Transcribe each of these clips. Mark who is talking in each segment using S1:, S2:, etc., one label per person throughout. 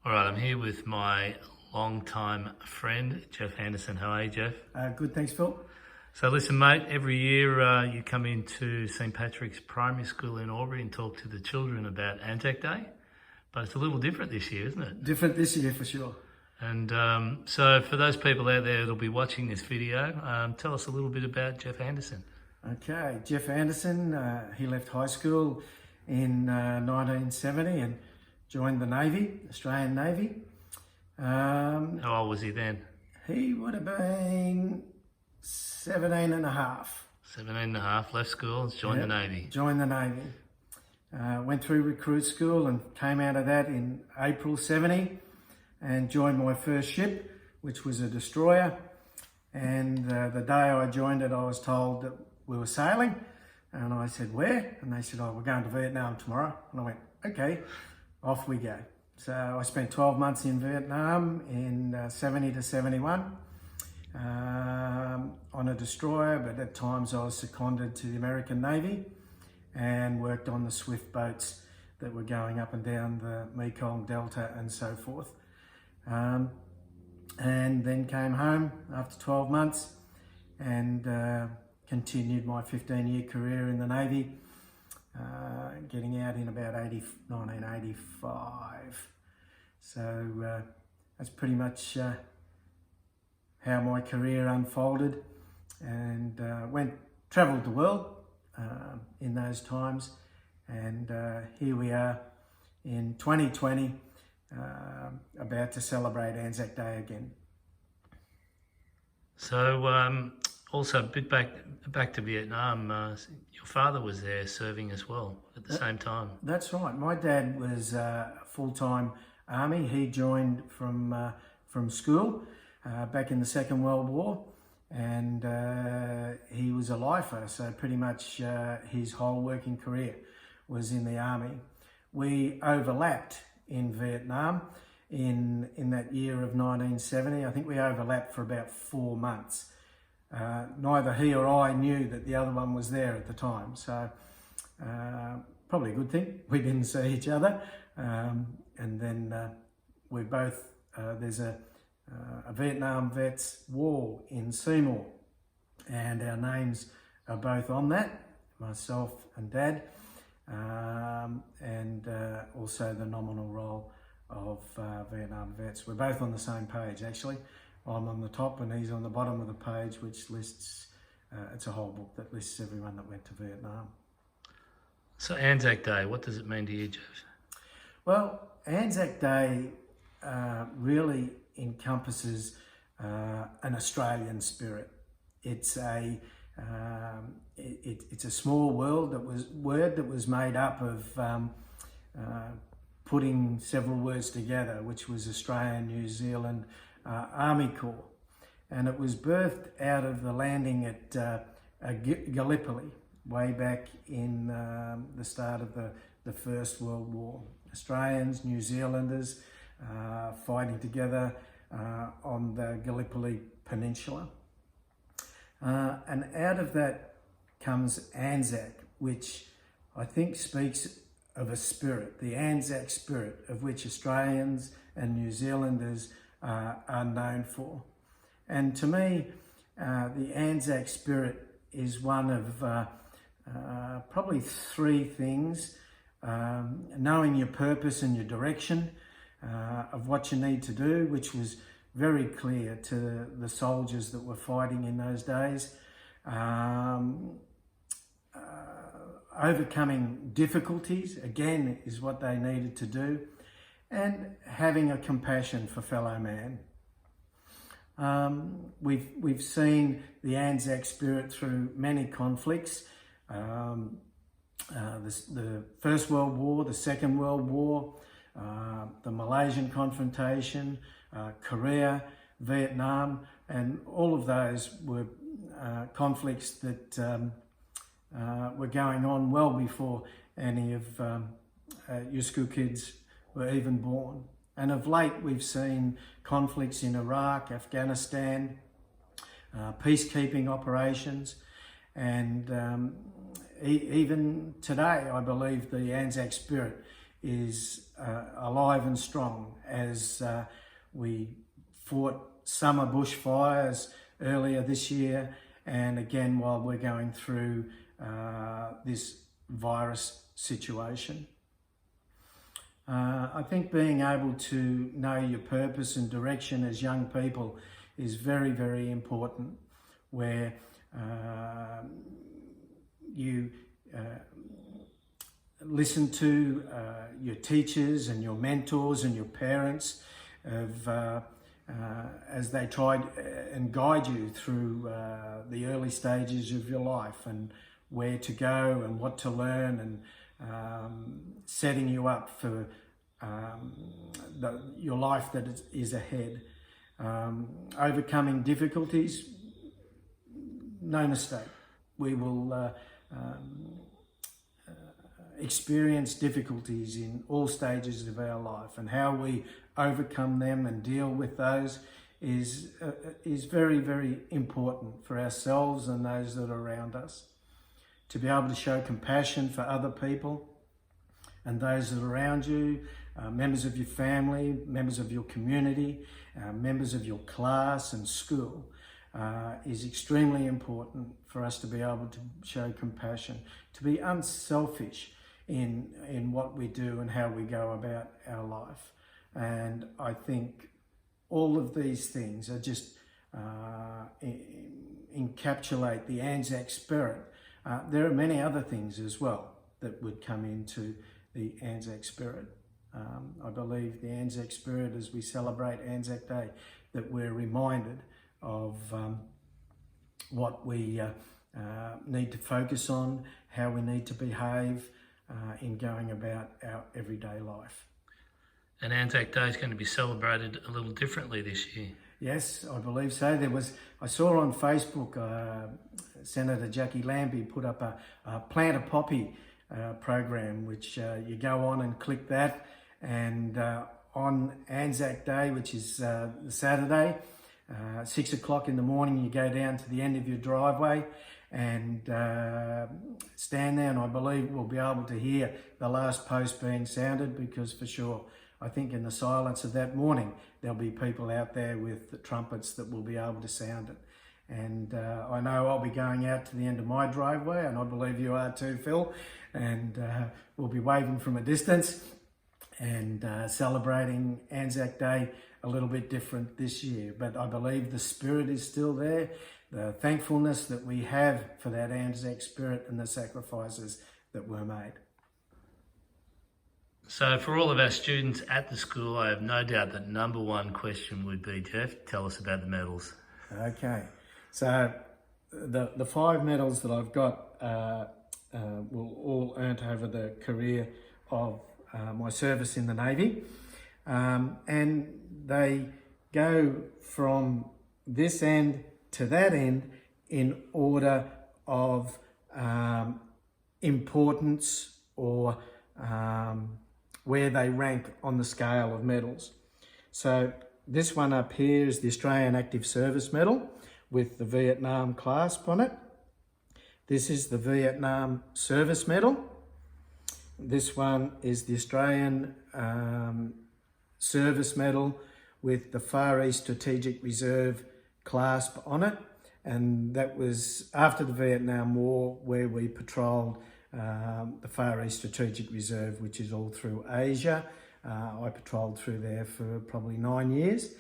S1: All right, I'm here with my long-time friend, Geoff Anderson. How are you, Geoff?
S2: Good, thanks, Phil.
S1: So listen, mate, every year you come into St. Patrick's Primary School in Albury and talk to the children about Anzac Day, but it's a little different this year, isn't it?
S2: Different this year for sure.
S1: And so for those people out there that'll be watching this video, tell us a little bit about Geoff Anderson.
S2: Okay, Geoff Anderson, he left high school in 1970 and joined the Navy, Australian Navy.
S1: How old was he then?
S2: He would have been 17 and a half.
S1: 17 and a half, left school, joined the Navy.
S2: Joined the Navy. Went through recruit school and came out of that in April 70 and joined my first ship, which was a destroyer. And the day I joined it, I was told that we were sailing. And I said, where? And they said, oh, we're going to Vietnam tomorrow. And I went, okay, off we go. So I spent 12 months in Vietnam in 70 to 71 on a destroyer, but at times I was seconded to the American Navy and worked on the swift boats that were going up and down the Mekong Delta and so forth. And then came home after 12 months and continued my 15-year career in the Navy, getting out in about 1985. So that's pretty much how my career unfolded, and travelled the world in those times, and here we are in 2020, about to celebrate Anzac Day again.
S1: So also a bit back to Vietnam, your father was there serving as well at the same time.
S2: That's right. My dad was full-time Army. He joined from school back in the Second World War, and he was a lifer, so pretty much his whole working career was in the Army. We overlapped in Vietnam in that year of 1970. I think we overlapped for about 4 months. Neither he or I knew that the other one was there at the time, so probably a good thing we didn't see each other. And then we both, there's a Vietnam Vets War in Seymour, and our names are both on that, myself and Dad, and also the nominal role of Vietnam Vets. We're both on the same page, actually. I'm on the top and he's on the bottom of the page, which lists, it's a whole book that lists everyone that went to Vietnam.
S1: So Anzac Day, what does it mean to you, Geoff?
S2: Well, Anzac Day really encompasses an Australian spirit. It's a it's a small word that was made up of putting several words together, which was Australian, New Zealand, Army Corps, and it was birthed out of the landing at Gallipoli way back in the start of the First World War. Australians, New Zealanders fighting together on the Gallipoli Peninsula. And out of that comes Anzac, which I think speaks of a spirit, the Anzac spirit, of which Australians and New Zealanders are known for. And to me, the Anzac spirit is one of probably 3 things: knowing your purpose and your direction of what you need to do, which was very clear to the soldiers that were fighting in those days. Overcoming difficulties, again, is what they needed to do, and having a compassion for fellow man. We've seen the Anzac spirit through many conflicts. The First World War, the Second World War, the Malaysian confrontation, Korea, Vietnam, and all of those were conflicts that were going on well before any of your school kids were even born. And of late, we've seen conflicts in Iraq, Afghanistan, peacekeeping operations, and even today, I believe the Anzac spirit is alive and strong as we fought summer bushfires earlier this year, and again while we're going through this virus situation. I think being able to know your purpose and direction as young people is very, very important, where you listen to your teachers and your mentors and your parents as they try and guide you through the early stages of your life and where to go and what to learn, and setting you up for your life that is ahead. Overcoming difficulties, no mistake. We will experience difficulties in all stages of our life, and how we overcome them and deal with those is very, very important for ourselves and those that are around us. To be able to show compassion for other people and those that are around you, members of your family, members of your community, members of your class and school, is extremely important for us to be able to show compassion, to be unselfish in what we do and how we go about our life. And I think all of these things are just encapsulate the Anzac spirit. There are many other things as well that would come into the Anzac spirit. I believe the Anzac spirit, as we celebrate Anzac Day, that we're reminded of what we need to focus on, how we need to behave in going about our everyday life.
S1: And Anzac Day is going to be celebrated a little differently this year.
S2: Yes, I believe so. I saw on Facebook, Senator Jackie Lambie put up a Plant a Poppy program, which you go on and click that, and on Anzac Day, which is the Saturday, 6 o'clock in the morning, you go down to the end of your driveway and stand there, and I believe we'll be able to hear the last post being sounded, because for sure, I think in the silence of that morning, there'll be people out there with the trumpets that will be able to sound it. And I know I'll be going out to the end of my driveway, and I believe you are too, Phil, and we'll be waving from a distance and celebrating Anzac Day a little bit different this year. But I believe the spirit is still there, the thankfulness that we have for that Anzac spirit and the sacrifices that were made.
S1: So for all of our students at the school, I have no doubt that number one question would be, Geoff, tell us about the medals.
S2: Okay, so the 5 medals that I've got were all earned over the career of my service in the Navy. And they go from this end to that end in order of importance, or where they rank on the scale of medals. So this one up here is the Australian Active Service Medal with the Vietnam clasp on it. This is the Vietnam Service Medal. This one is the Australian Service Medal with the Far East Strategic Reserve clasp on it. And that was after the Vietnam War, where we patrolled the Far East Strategic Reserve, which is all through Asia. I patrolled through there for probably 9 years.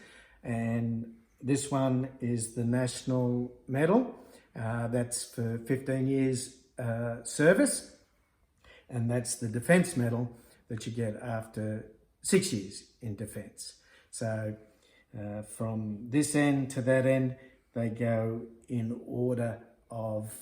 S2: And this one is the National Medal. That's for 15 years service. And that's the Defence Medal that you get after 6 years in defence. So from this end to that end, they go in order of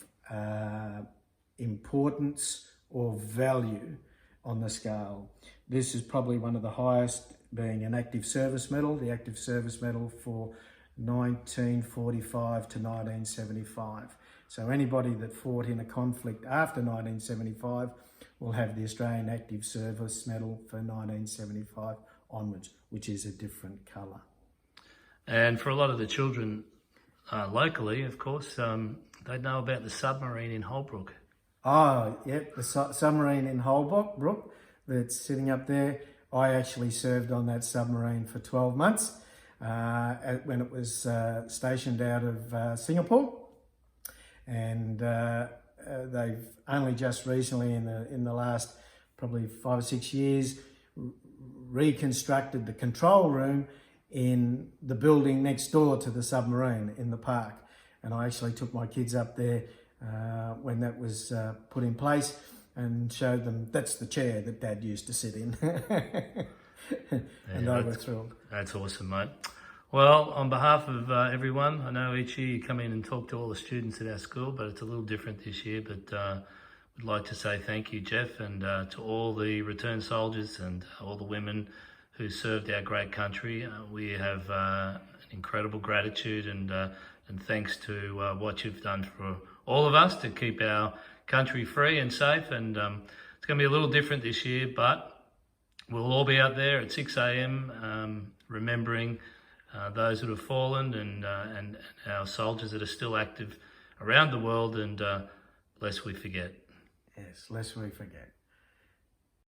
S2: importance or value on the scale. This is probably one of the highest, being an Active Service Medal, the Active Service Medal for 1945 to 1975. So anybody that fought in a conflict after 1975 will have the Australian Active Service Medal for 1975 onwards, which is a different colour. And
S1: for a lot of the children locally, of course, they know about the submarine in Holbrook.
S2: Oh, yep, the submarine in Holbrook, that's sitting up there, I actually served on that submarine for 12 months when it was stationed out of Singapore. And they've only just recently, in the last probably 5 or 6 years, reconstructed the control room in the building next door to the submarine in the park. And I actually took my kids up there when that was put in place and showed them that's the chair that Dad used to sit in. And they were thrilled.
S1: That's awesome, mate. Well, on behalf of everyone, I know each year you come in and talk to all the students at our school, but it's a little different this year. But we'd like to say thank you, Geoff, and to all the returned soldiers and all the women who served our great country. We have an incredible gratitude and thanks to what you've done for all of us to keep our country free and safe. And it's going to be a little different this year, but we'll all be out there at 6 a.m. Remembering those that have fallen and our soldiers that are still active around the world, and lest we forget.
S2: Yes, lest we forget.